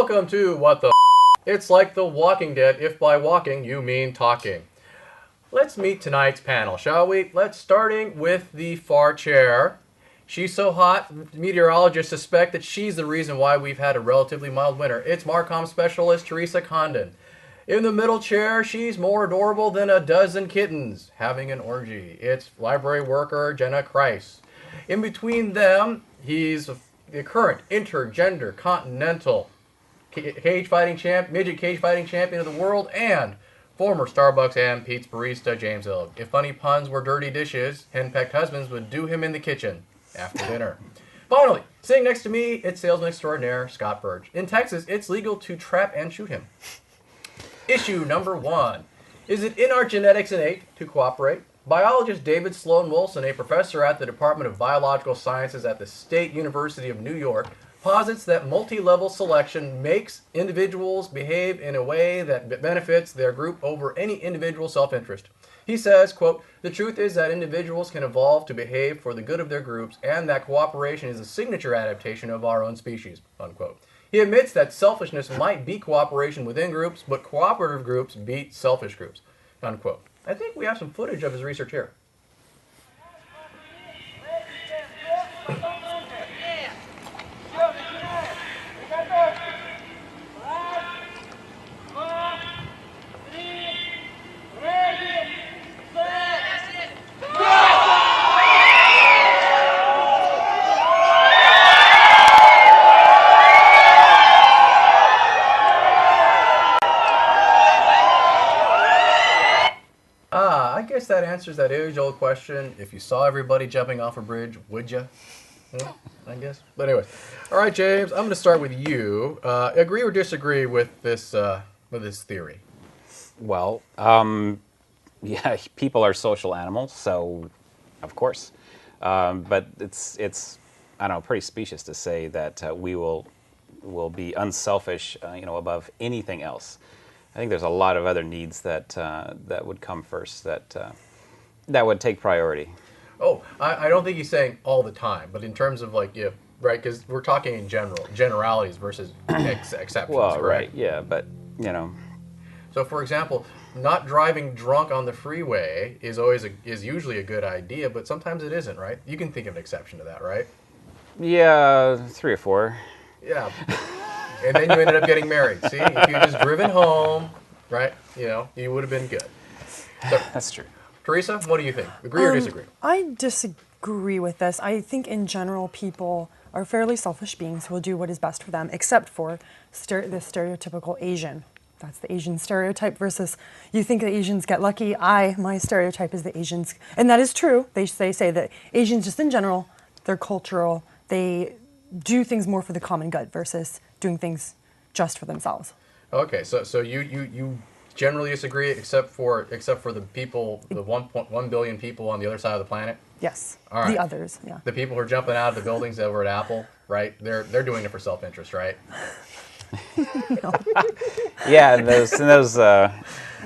Welcome to What the It's like The Walking Dead, if by walking you mean talking. Let's meet tonight's panel, shall we? Let's starting with the far chair. She's so hot, meteorologists suspect that she's the reason why we've had a relatively mild winter. It's Marcom specialist Teresa Condon. In the middle chair, she's more adorable than a dozen kittens having an orgy. It's library worker Jenna Kreis. In between them, he's the current intergender continental cage fighting champ, midget cage fighting champion of the world, and former Starbucks and Pete's barista James Ilg. If funny puns were dirty dishes, henpecked husbands would do him in the kitchen after dinner. Finally, sitting next to me, it's salesman extraordinaire Scott Burge. In Texas, it's legal to trap and shoot him. Issue number 1. Is it in our genetics innate to cooperate? Biologist David Sloan Wilson, a professor at the Department of Biological Sciences at the State University of New York, posits that multi-level selection makes individuals behave in a way that benefits their group over any individual self-interest. He says, quote, "The truth is that individuals can evolve to behave for the good of their groups, and that cooperation is a signature adaptation of our own species," unquote. He admits that selfishness might beat cooperation within groups, but cooperative groups beat selfish groups, unquote. I think we have some footage of his research here. I guess that answers that age-old question. If you saw everybody jumping off a bridge, would you? I guess. But anyway, all right, James. I'm going to start with you. Agree or disagree with this theory? Well, yeah, people are social animals, so of course. But it's I don't know, pretty specious to say that we will be unselfish, above anything else. I think there's a lot of other needs that would come first, that would take priority. Oh, I don't think he's saying all the time, but in terms of right, because we're talking in generalities versus exceptions. Well, correct? right, yeah, but So, for example, not driving drunk on the freeway is usually a good idea, but sometimes it isn't, right? You can think of an exception to that, right? Yeah, 3 or 4. Yeah. And then you ended up getting married. See, if you had just driven home, right, you would have been good. So, that's true. Teresa, what do you think? Agree or disagree? I disagree with this. I think in general people are fairly selfish beings who will do what is best for them, except for the stereotypical Asian. That's the Asian stereotype versus you think the Asians get lucky. My stereotype is the Asians. And that is true. They say that Asians just in general, they're cultural. They do things more for the common good versus doing things just for themselves. Okay, so you generally disagree, except for the people, the 1.1 billion people on the other side of the planet? Yes. All right. The others, yeah. The people who are jumping out of the buildings over at Apple, right? They're doing it for self-interest, right? No. Yeah, and those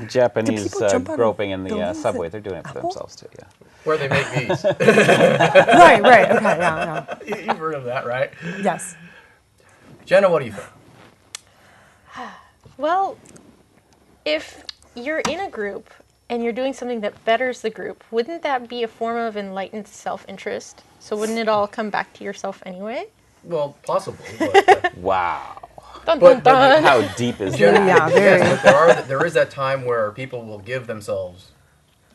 Japanese groping in the buildings subway, at they're doing it for Apple? themselves too, yeah. Where they make these. Right, okay, yeah. You've heard of that, right? Yes. Jenna, what do you think? Well, if you're in a group and you're doing something that betters the group, wouldn't that be a form of enlightened self-interest? So wouldn't it all come back to yourself anyway? Well, possibly. But, Wow. Dun, dun, dun. How deep is Jenna, that? Yeah, very. yes, but there is that time where people will give themselves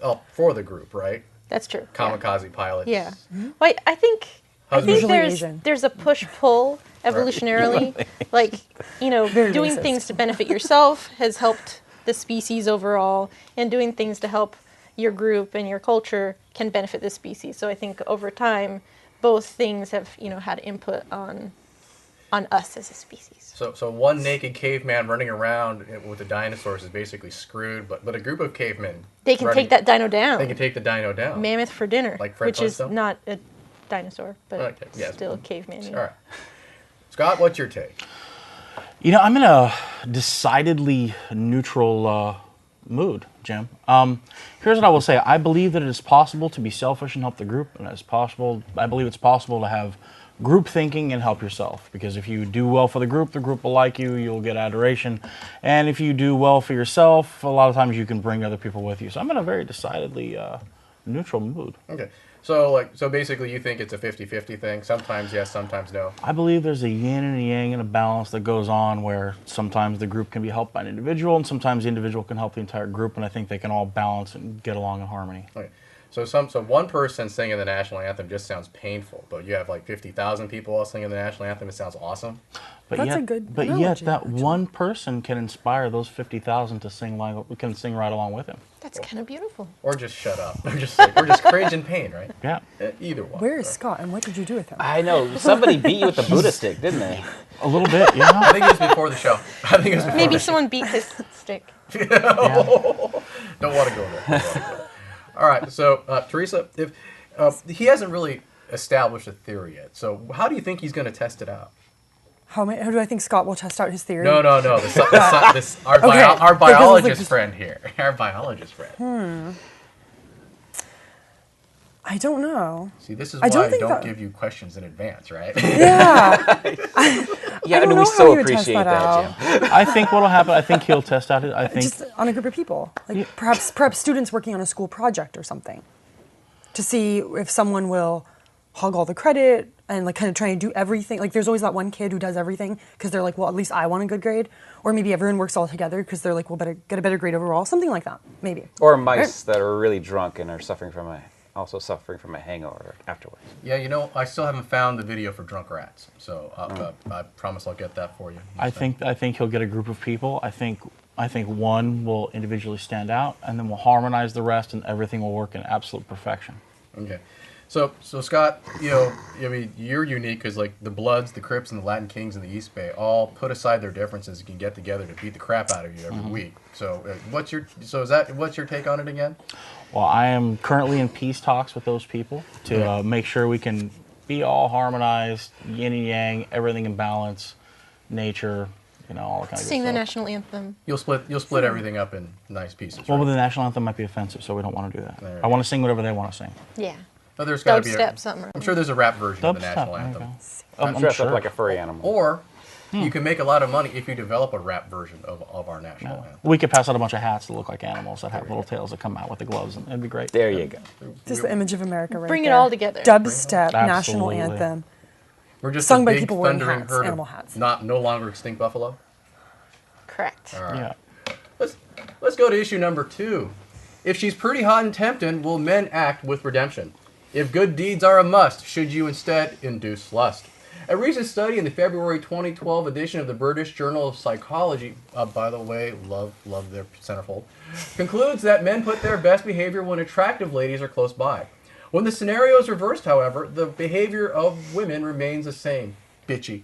up for the group, right? That's true. Kamikaze pilots. Yeah. Well, I think Usually Asian. there's a push-pull evolutionarily. Like, Very doing racist. things to benefit yourself has helped the species overall, and doing things to help your group and your culture can benefit the species. So I think over time, both things have, had input on us as a species. So one naked caveman running around with the dinosaurs is basically screwed, but a group of cavemen... They can take that dino down. They can take the dino down. Mammoth for dinner, Like Fred which is Flintstone? not a dinosaur, but Okay, yes. still a caveman. All right. Scott, what's your take? I'm in a decidedly neutral mood, Jim. Here's what I will say. I believe that it is possible to be selfish and help the group, and I believe it's possible to have group thinking and help yourself. Because if you do well for the group will like you, you'll get adoration. And if you do well for yourself, a lot of times you can bring other people with you. So I'm in a very decidedly neutral mood. Okay. So basically you think it's a 50-50 thing? Sometimes yes, sometimes no. I believe there's a yin and a yang and a balance that goes on where sometimes the group can be helped by an individual and sometimes the individual can help the entire group, and I think they can all balance and get along in harmony. Okay. So one person singing the national anthem just sounds painful, but you have like 50,000 people all singing the national anthem. It sounds awesome. But That's yet, a good But analogy, yet that actually. one person can inspire those 50,000 to sing right along with him. That's kind of beautiful. Or just shut up. Or just cringe in pain, right? Yeah. Either one. Where is Scott, and what did you do with him? I know. Somebody beat you with the Buddha stick, didn't they? A little bit, yeah. I think it was before the show. I think it was before Maybe the show. someone beat his stick. Don't want to go there. All right. So Teresa, if he hasn't really established a theory yet, so how do you think he's going to test it out? How do I think Scott will test out his theory? No. Our biologist friend here. Our biologist friend. I don't know. See, this is I why don't I think don't that- give you questions in advance, right? Yeah. Yeah, don't and know we how so you would test appreciate that that, Jim. I think what'll happen, I think he'll test out I think Just on a group of people. Like perhaps students working on a school project or something. To see if someone will hog all the credit and like kind of try and do everything. Like there's always that one kid who does everything because they're like, well, at least I want a good grade. Or maybe everyone works all together because they're like, well, better get a better grade overall. Something like that, maybe. Or mice that are really drunk and are also suffering from a hangover afterwards. Yeah, I still haven't found the video for drunk rats, so I promise I'll get that for you. I think he'll get a group of people. I think one will individually stand out, and then we'll harmonize the rest, and everything will work in absolute perfection. Okay. So Scott, I mean, you're unique because like the Bloods, the Crips, and the Latin Kings in the East Bay all put aside their differences and can get together to beat the crap out of you every week. So what's your take on it again? Well, I am currently in peace talks with those people to make sure we can be all harmonized, yin and yang, everything in balance, nature, all that kind of Sing good the stuff. national anthem. You'll split everything up in nice pieces. Well, Right? but the national anthem might be offensive, so we don't want to do that. There I want to sing whatever they want to sing. Yeah. But there's got to be Dubstep, something. I'm sure there's a rap version of the Dubstep, national there you anthem. go. I'm dressed up like a furry animal. Or you can make a lot of money if you develop a rap version of our national anthem. We could pass out a bunch of hats that look like animals that have little tails that come out with the gloves, and it'd be great. There you go. Just the image of America right Bring it there. all together. Dubstep, national Absolutely. anthem. We're just Sung a by big people wearing thundering hats, herd animal of hats. no longer extinct buffalo. Correct. All right. Yeah. Let's go to issue number 2. If she's pretty hot and tempting, will men act with redemption? If good deeds are a must, should you instead induce lust? A recent study in the February 2012 edition of the British Journal of Psychology, by the way, love their centerfold, concludes that men put their best behavior when attractive ladies are close by. When the scenario is reversed, however, the behavior of women remains the same. Bitchy.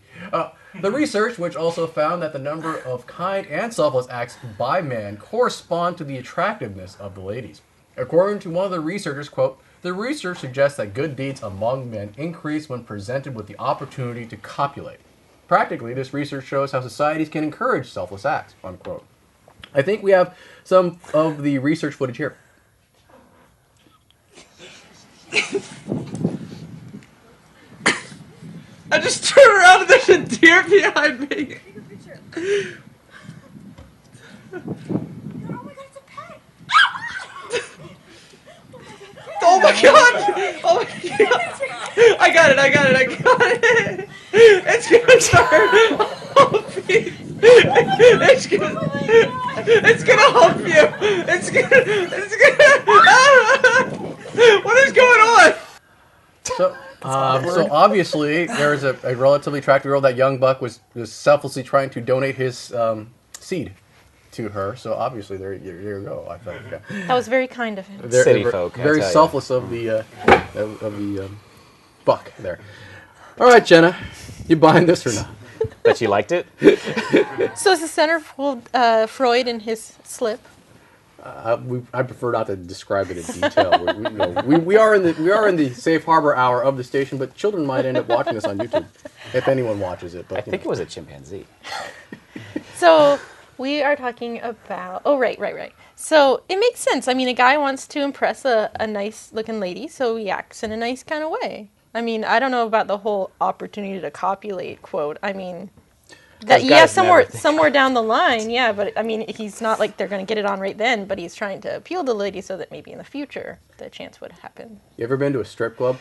The research, which also found that the number of kind and selfless acts by men correspond to the attractiveness of the ladies. According to one of the researchers, quote, the research suggests that good deeds among men increase when presented with the opportunity to copulate. Practically, this research shows how societies can encourage selfless acts, unquote. I think we have some of the research footage here. I just turned around and there's a deer behind me. Oh my god! Oh my god! I got it! It's gonna start humping. It's gonna hump you. It's gonna. What is going on? So obviously, there's a relatively attractive girl. That young buck was selflessly trying to donate his seed to her. So obviously, there you go. I think That was very kind of him. City folk, I very tell ya. selfless of the buck there. All right, Jenna, you buying this or not? Bet you liked it? So is the centerfold Freud in his slip? I prefer not to describe it in detail. We are in the safe harbor hour of the station, but children might end up watching this on YouTube if anyone watches it. But I think it was a chimpanzee. So we are talking about. Oh, right. So it makes sense. I mean, a guy wants to impress a nice-looking lady, so he acts in a nice kind of way. I mean, I don't know about the whole opportunity to copulate quote. I mean, Guys yeah, never think. somewhere down the line, yeah. But I mean, he's not like they're going to get it on right then. But he's trying to appeal to the lady so that maybe in the future the chance would happen. You ever been to a strip club?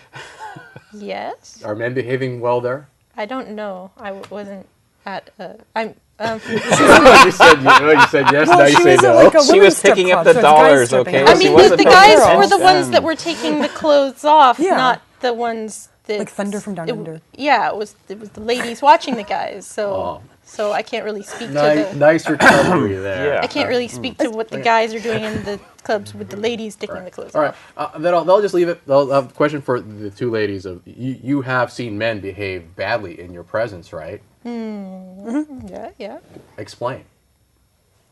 Yes. Are men behaving well there? I don't know. Wasn't at. I'm. You said yes. Well, now you she say was at, no. like, a She women's was strip picking up club, the so it's guys dollars, stripping. okay? I She mean, wasn't the paying guys were the attention. ones that were taking the clothes off, Yeah. not the ones that. Like Thunder from Down Under. Yeah, it was the ladies watching the guys. So Oh. so I can't really speak to the. Nicer recovery there. Yeah. I can't really speak to what the guys are doing in the clubs with the ladies taking the clothes All right. off. Then they'll just leave it. They'll have a question for the two ladies. Of you have seen men behave badly in your presence, right? Yeah. Explain.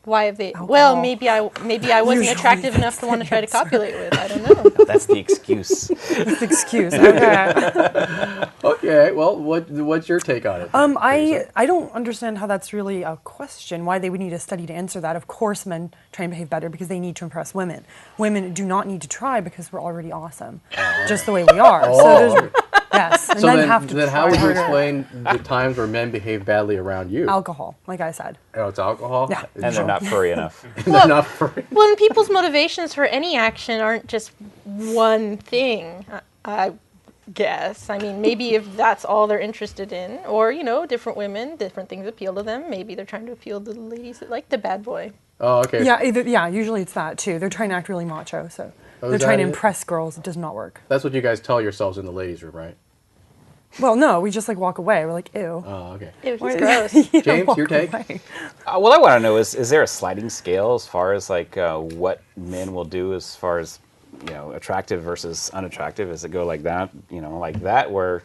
Why have they? Alcohol. Well, maybe I wasn't Usually attractive enough that's to want to the try to answer. copulate with. I don't know. That's the excuse. That's the excuse. Okay. Okay. Well, what's your take on it? then, Teresa? I don't understand how that's really a question. Why they would need a study to answer that? Of course, men try and behave better because they need to impress women. Women do not need to try because we're already awesome, just the way we are. Oh. So there's yes, and So men then, have to then try how would you harder. explain the times where men behave badly around you? Alcohol, like I said. Oh, it's alcohol. Yeah. And they're not furry enough. They're not free. When people's motivations for any action aren't just one thing, I guess. I mean, maybe if that's all they're interested in, or different women, different things appeal to them. Maybe they're trying to appeal to the ladies that like the bad boy. Oh, okay. Yeah, usually it's that too. They're trying to act really macho, so Oh, they're is trying to that it? impress girls. It does not work. That's what you guys tell yourselves in the ladies' room, right? Well, no, we just like walk away. We're like, ew. Oh, okay. Ew, he's Why- gross. You know, James, walk your take? away. What I want to know is there a sliding scale as far as like what men will do as far as attractive versus unattractive? Does it go like that? Like that where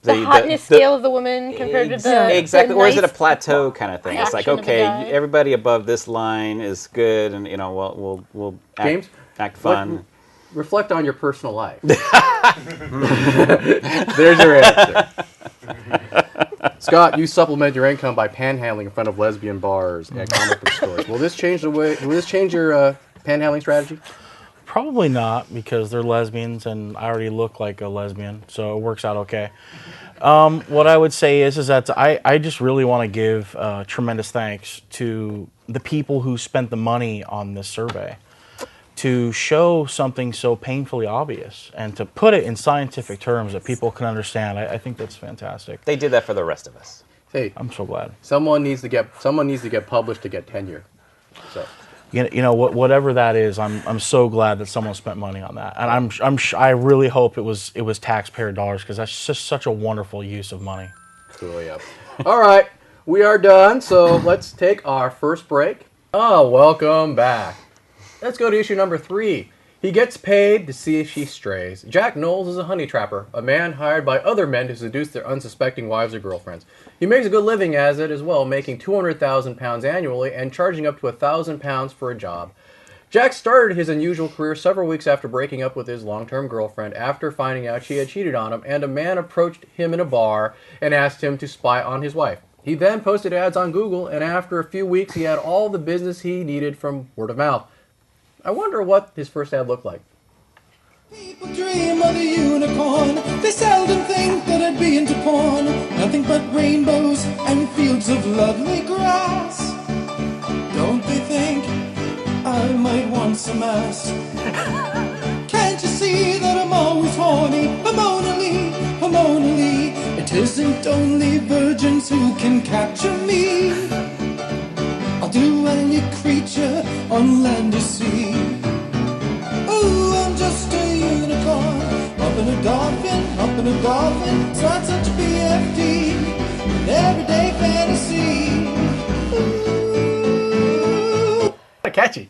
The hotness scale of the woman compared to the exactly, the or is it a nice plateau kind of thing? It's like, action of a okay, guy. everybody above this line is good, and we'll act, James, act fun. Reflect on your personal life. There's your answer. Scott, you supplement your income by panhandling in front of lesbian bars and comic book stores. Will this change your panhandling strategy? Probably not, because they're lesbians and I already look like a lesbian, so it works out okay. What I would say is that I just really want to give tremendous thanks to the people who spent the money on this survey to show something so painfully obvious and to put it in scientific terms that people can understand. I think that's fantastic. They did that for the rest of us. Hey, I'm so glad. someone needs to get published to get tenure. So Whatever that is, I'm so glad that someone spent money on that, and I really hope it was taxpayer dollars, because that's just such a wonderful use of money. cool, yeah. All right, we are done. So let's take our first break. Oh, welcome back. Let's go to issue number 3. He gets paid to see if she strays. Jack Knowles is a honey trapper, a man hired by other men to seduce their unsuspecting wives or girlfriends. He makes a good living as it as well, making £200,000 annually and charging up to £1,000 for a job. Jack started his unusual career several weeks after breaking up with his long-term girlfriend after finding out she had cheated on him, and a man approached him in a bar and asked him to spy on his wife. He then posted ads on Google, and after a few weeks he had all the business he needed from word of mouth. I wonder what his first ad looked like. People dream of a unicorn. They seldom think that I'd be into porn. Nothing but rainbows and fields of lovely grass. Don't they think I might want some ass? Can't you see that I'm always horny? Hormonally. It isn't only virgins who can capture me. I'll do any creature on land or sea. Ooh, I'm just a unicorn, up in a dolphin, it's not such a BFD, an everyday fantasy. Ooh. Catchy.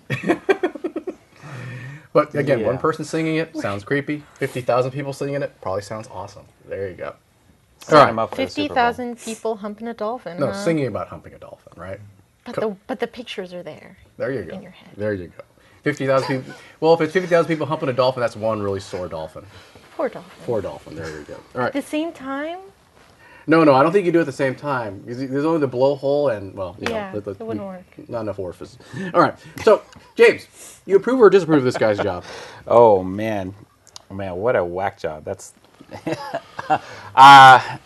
But again, Yeah. one person singing it sounds creepy. 50,000 people singing it probably sounds awesome. There you go. Sign him up for the Super Bowl. 50,000 people humping a dolphin. No, huh? singing about humping a dolphin, right? But the pictures are there. There you go. In your head. There you go. 50,000 people. Well, if it's 50,000 people humping a dolphin, that's one really sore dolphin. Poor dolphin. Poor dolphin. There you go. All right. At the same time, No, I don't think you do it at the same time. There's only the blowhole and, well, you Yeah, know. it wouldn't work. Not enough orifices. All right. So, James, you approve or disapprove of this guy's job? Oh man, what a whack job.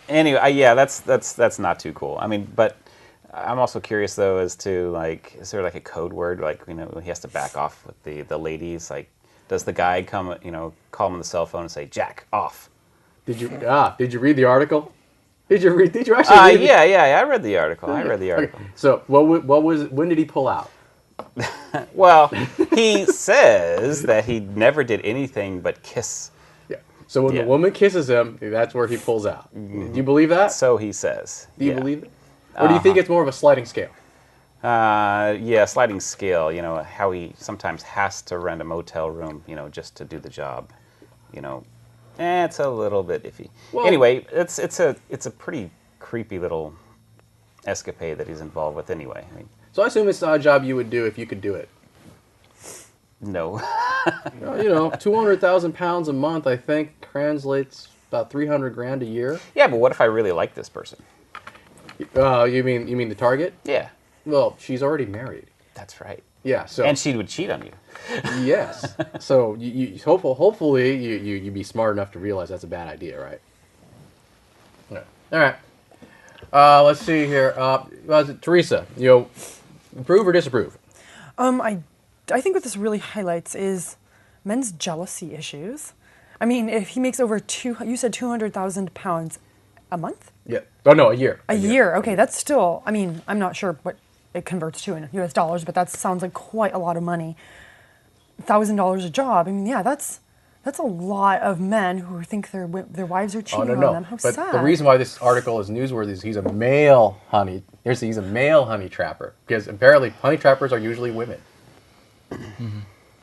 Anyway, yeah, that's not too cool. I mean, but I'm also curious though as to like, is there like a code word, like he has to back off with the ladies? Like, does the guy come, call him on the cell phone and say, "Jack off"? Did you read the article? Did you actually read Yeah, I read the article. Okay. So what was when did he pull out? Well, he says that he never did anything but kiss. Yeah. So when the woman kisses him, that's where he pulls out. Do you believe that? So he says. Do you believe it? Or do you think it's more of a sliding scale? Yeah, sliding scale. How he sometimes has to rent a motel room, just to do the job. It's a little bit iffy. Well, anyway, it's a pretty creepy little escapade that he's involved with. Anyway, I mean, so I assume it's not a job you would do if you could do it. No. 200,000 pounds a month, I think, translates about 300 grand a year. Yeah, but what if I really like this person? You mean the target? Yeah. Well, she's already married. That's right. Yeah. So. And she would cheat on you. Yes. So hopefully you be smart enough to realize that's a bad idea, right? Yeah. All right. Let's see here. Teresa, approve or disapprove? I think what this really highlights is men's jealousy issues. I mean, if he makes over you said 200,000 pounds a month? Yeah. Oh no, a year. A year. Okay, that's still. I mean, I'm not sure what it converts to in U.S. dollars, but that sounds like quite a lot of money. $1,000 a job. I mean, yeah, that's a lot of men who think their wives are cheating on them. How but sad. the reason why this article is newsworthy is he's a male honey. He's a male honey trapper because apparently honey trappers are usually women.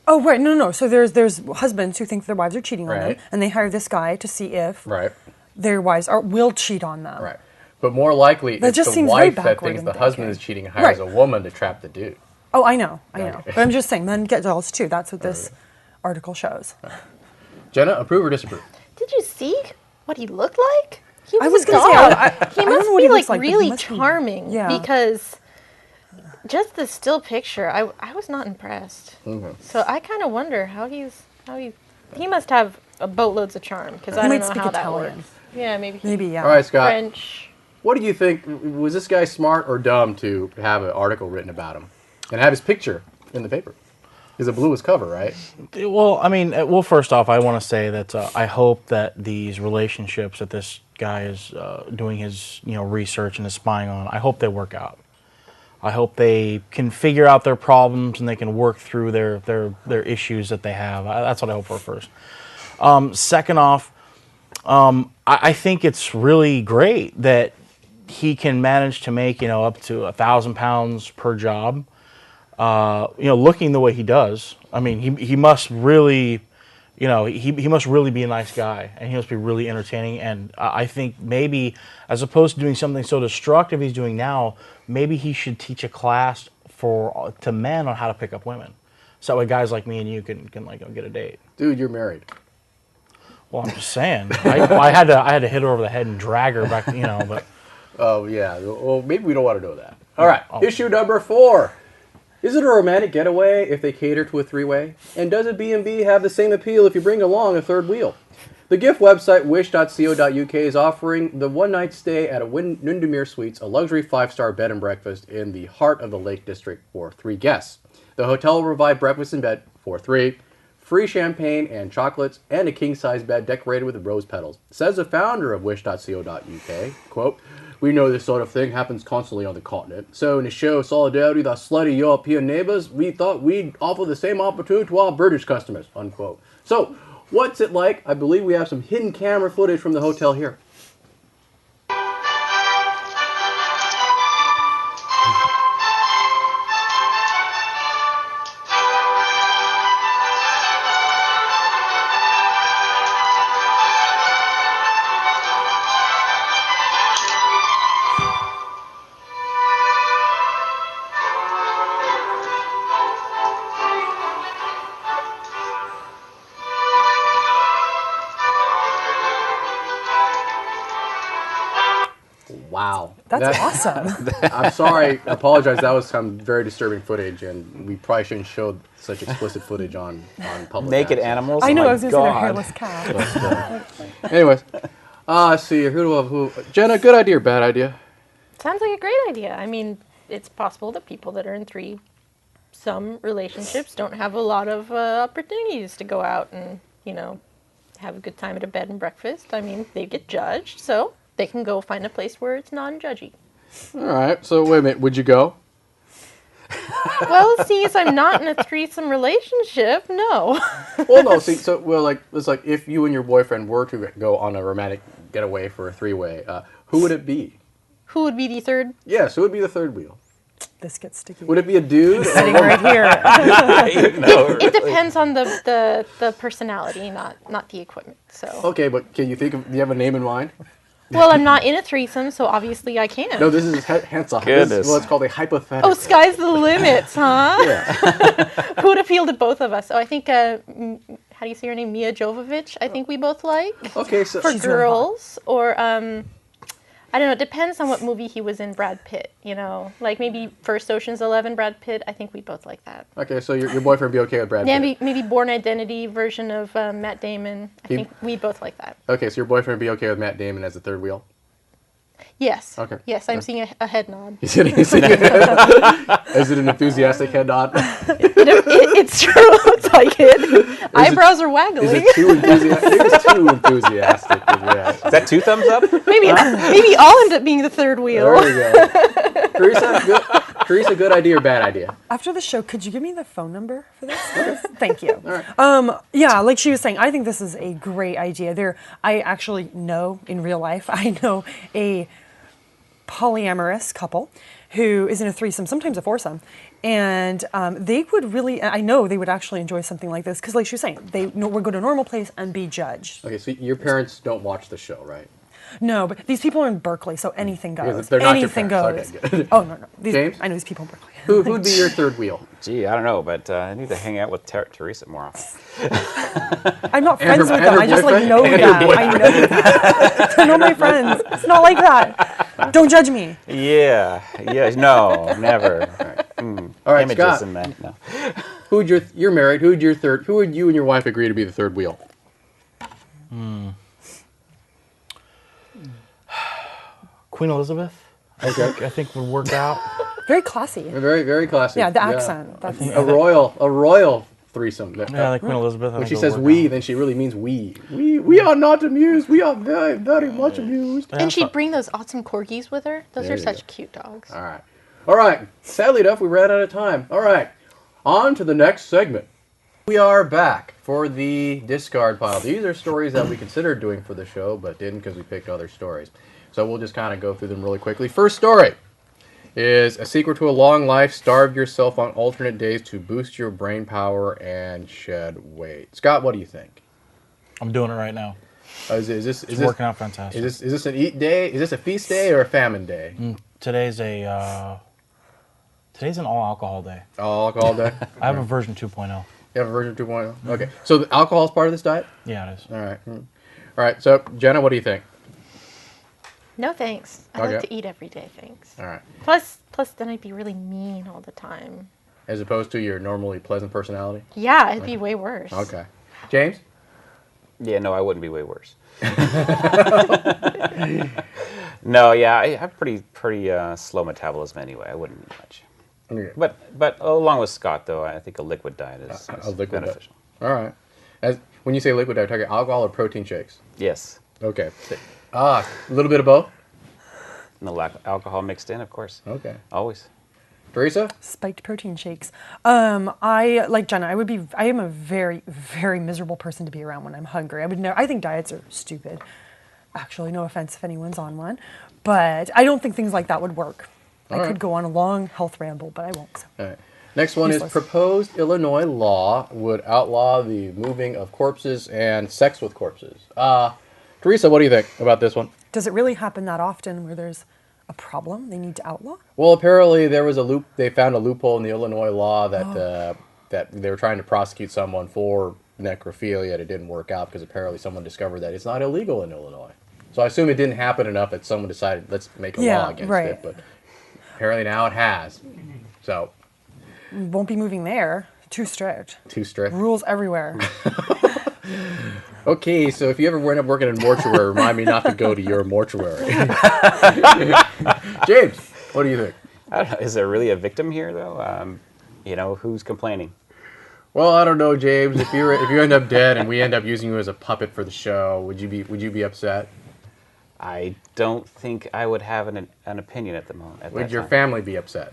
Oh right, no. So there's husbands who think their wives are cheating on them, Right. and they hire this guy to see if Right. their wives will cheat on them. Right. But more likely, That it's just the seems very wife that backward thinks in the husband thinking. is cheating and hires Right. a woman to trap the dude. Oh, I know. Okay. But I'm just saying, men get jealous too. That's what this article shows. Jenna, approve or disapprove? Did you see what he looked like? He I was a gonna say, doll. I He don't must know what be he like looks like, but he really must be- charming. yeah. Because just the still picture, I was not impressed. Mm-hmm. So I kind of wonder how he must have boatloads of charm because I He don't might know speak how that Italian. works. Yeah, maybe. Maybe, yeah. All right, Scott. French. What do you think? Was this guy smart or dumb to have an article written about him and have his picture in the paper? Because it blew his cover, right? Well, I mean, first off, I want to say that I hope that these relationships that this guy is doing his research and is spying on, I hope they work out. I hope they can figure out their problems and they can work through their issues that they have. That's what I hope for first. Second off, I think it's really great that he can manage to make up to 1,000 pounds per job. Looking the way he does, I mean, he must really, he must really be a nice guy, and he must be really entertaining. And I think maybe, as opposed to doing something so destructive he's doing now, maybe he should teach a class to men on how to pick up women, so that way guys like me and you can get a date. Dude, you're married. Well, I'm just saying, I had to hit her over the head and drag her back, but. Oh, yeah. Well, maybe we don't want to know that. All right. Issue number 4. Is it a romantic getaway if they cater to a three-way? And does a B&B have the same appeal if you bring along a third wheel? The gift website wish.co.uk is offering the one-night stay at a Windermere Suites, a luxury 5-star bed and breakfast in the heart of the Lake District for 3 guests. The hotel will provide breakfast in bed for 3, free champagne and chocolates, and a king-size bed decorated with rose petals. Says the founder of wish.co.uk, quote, "We know this sort of thing happens constantly on the continent. So to show solidarity with our slutty European neighbors, we thought we'd offer the same opportunity to our British customers," unquote. So, what's it like? I believe we have some hidden camera footage from the hotel here. Wow. That's awesome. I'm sorry. I apologize. That was some very disturbing footage, and we probably shouldn't show such explicit footage on public Naked access. animals. I know, Oh I my was going to say they're God. hairless cats. Anyways, let's see. Who? Jenna, good idea or bad idea? Sounds like a great idea. I mean, it's possible that people that are in some relationships don't have a lot of opportunities to go out and, have a good time at a bed and breakfast. I mean, they get judged, so they can go find a place where it's non-judgy. All right. So wait a minute. Would you go? Well, seeing as I'm not in a threesome relationship, no. Well, no. See, it's like if you and your boyfriend were to go on a romantic getaway for a three-way, who would it be? Who would be the third? Yes, who would be the third wheel? This gets sticky. Would it be a dude? Sitting right here. It depends on the personality, not the equipment. So. Okay, but can you think of? Do you have a name in mind? Well, I'm not in a threesome, so obviously I can't. No, this is hence a Goodness. what's called a hypothetical. Oh, sky's the limits, huh? Yeah. Who would appeal to both of us? Oh, I think, how do you say her name? Mia Jovovich, I think we both like. Okay, so For She's really hot. girls, or, I don't know, it depends on what movie he was in, Brad Pitt, Like maybe first Ocean's 11, Brad Pitt, I think we both like that. okay, so your boyfriend would be okay with Brad Yeah, Pitt. maybe Born Identity version of Matt Damon. I think we both like that. Okay, so your boyfriend would be okay with Matt Damon as the third wheel. Yes. Okay. Yes, I'm seeing a head nod. Is it an enthusiastic head nod? It's true. Looks like it. Eyebrows are waggling. Is it too enthusiastic? I think it's too enthusiastic. Yeah. Is that 2 thumbs up? Maybe I'll end up being the third wheel. There we go. Teresa, good idea or bad idea? After the show, could you give me the phone number for this? Thank you. Yeah, like she was saying, I think this is a great idea. I actually know in real life, I know a polyamorous couple who is in a threesome, sometimes a foursome, and they would really, I know they would actually enjoy something like this because, like she was saying, they would go to a normal place and be judged. Okay, so your parents don't watch the show, right? No, but these people are in Berkeley, so anything goes. Because they're not your Anything parents. goes. Okay, good. Oh, no. James? I know these people in Berkeley. Who would be your third wheel? Gee, I don't know, but I need to hang out with Teresa more often. I'm not And her- friends with and them. her I just like boyfriend? know And her that. I know that. I know my friends. It's not like that. Don't judge me. Yeah, no, never. All right, Images Scott. in that, no. You're married. Who would you and your wife agree to be the third wheel? Queen Elizabeth, Okay. I think would work out. Very classy. Very, very classic. Yeah, the accent. That's A royal threesome. Yeah, like Queen Elizabeth. I When think she would says work we, out. then she really means we. We are not amused. We are very, very much amused. And she'd bring those awesome corgis with her. Those There are you such go. cute dogs. All right. Sadly enough, we ran out of time. All right. On to the next segment. We are back for the discard pile. These are stories that we considered doing for the show, but didn't because we picked other stories. So we'll just kind of go through them really quickly. First story is a secret to a long life. Starve yourself on alternate days to boost your brain power and shed weight. Scott, what do you think? I'm doing it right now. Is this It's working out fantastic. Is this an eat day? Is this a feast day or a famine day? Today's an all alcohol day. All alcohol day? I have a version 2.0. You have a version 2.0? Okay. So the alcohol is part of this diet? Yeah, it is. All right. All right. So, Jenna, what do you think? No thanks. I Okay. like to eat every day, thanks. All right. Plus, then I'd be really mean all the time. As opposed to your normally pleasant personality? Yeah, it'd be way worse. Okay. James? Yeah, no, I wouldn't be way worse. No, yeah, I have pretty slow metabolism anyway. I wouldn't eat much. Okay. But along with Scott, though, I think a liquid diet is A liquid diet. beneficial. All right. When you say liquid diet, are you talking alcohol or protein shakes? Yes, Okay. A little bit of both? and the alcohol mixed in, of course. Okay. Always. Teresa? spiked protein shakes. I like Jenna. I am a very, very miserable person to be around when I'm hungry. I think diets are stupid. Actually, no offense if anyone's on one, but I don't think things like that would work. I could go on a long health ramble, but I won't. So. All right. Next one Useless. is proposed Illinois law would outlaw the moving of corpses and sex with corpses. Teresa, what do you think about this one? Does it really happen that often where there's a problem they need to outlaw? Well, apparently there was they found a loophole in the Illinois law that that they were trying to prosecute someone for necrophilia. It didn't work out because apparently someone discovered that it's not illegal in Illinois. So I assume it didn't happen enough that someone decided, let's make a law against it. But apparently now it has. So. Won't be moving there. Too strict. Too strict. Rules everywhere. Okay, so if you ever end up working in a mortuary, remind me not to go to your mortuary. James, what do you think? I don't know. Is there really a victim here, though? Who's complaining? Well, I don't know, James. If you end up dead and we end up using you as a puppet for the show, would you be upset? I don't think I would have an opinion at the moment. Would your family be upset?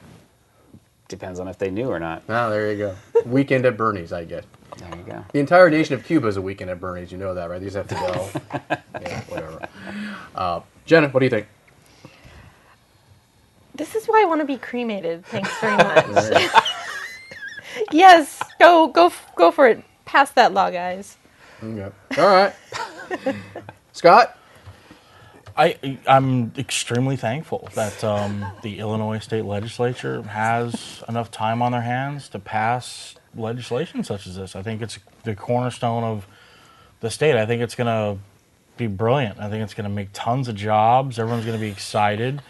Depends on if they knew or not. Oh, there you go. Weekend at Bernie's, I guess. There you go. The entire nation of Cuba is a weekend at Bernie's. You know that, right? These have to go. Yeah, whatever. Jenna, what do you think? This is why I want to be cremated. Thanks very much. Yes, go for it. Pass that law, guys. Okay. All right. Scott? I'm extremely thankful that the Illinois state legislature has enough time on their hands to pass legislation such as this. I think it's the cornerstone of the state. I think it's going to be brilliant. I think it's going to make tons of jobs. Everyone's going to be excited.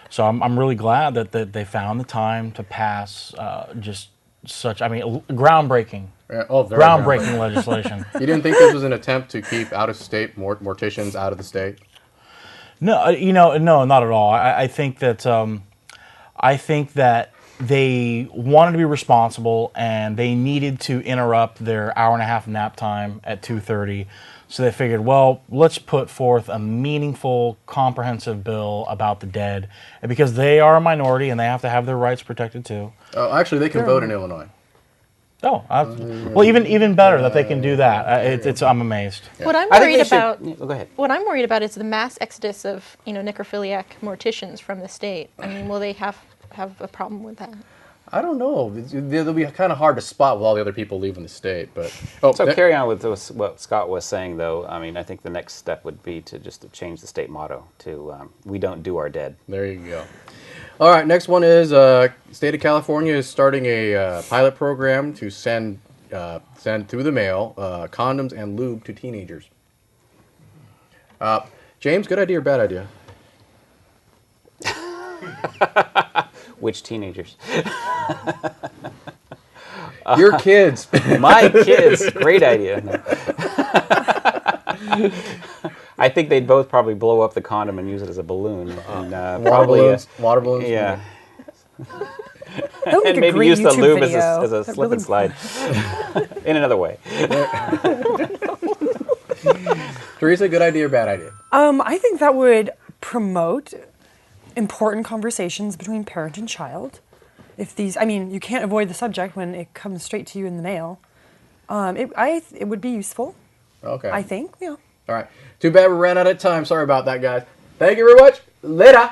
So I'm really glad that they found the time to pass groundbreaking. Very groundbreaking legislation. You didn't think this was an attempt to keep out-of-state morticians out of the state? No, no, not at all. I think that they wanted to be responsible, and they needed to interrupt their hour-and-a-half nap time at 2:30. So they figured, well, let's put forth a meaningful, comprehensive bill about the dead, and because they are a minority and they have to have their rights protected too. Oh, actually, they can vote in Illinois. Oh, well, even better that they can do that. I'm amazed. Yeah. What I'm worried about. Go ahead. What I'm worried about is the mass exodus of necrophiliac morticians from the state. I mean, will they have a problem with that? I don't know. It'll be kind of hard to spot with all the other people leaving the state. But carry on with what Scott was saying, though. I mean, I think the next step would be to change the state motto to "We don't do our dead." There you go. All right, next one is state of California is starting a pilot program to send through the mail condoms and lube to teenagers. James, good idea or bad idea? Which teenagers? Your kids. My kids. Great idea. No. I think they'd both probably blow up the condom and use it as a balloon. And, water balloons. Yeah. And maybe use the lube as a slip really... and slide in another way. Teresa, good idea or bad idea? I think that would promote important conversations between parent and child. You can't avoid the subject when it comes straight to you in the mail. It would be useful. Okay. I think, yeah. All right. Too bad we ran out of time. Sorry about that, guys. Thank you very much. Later.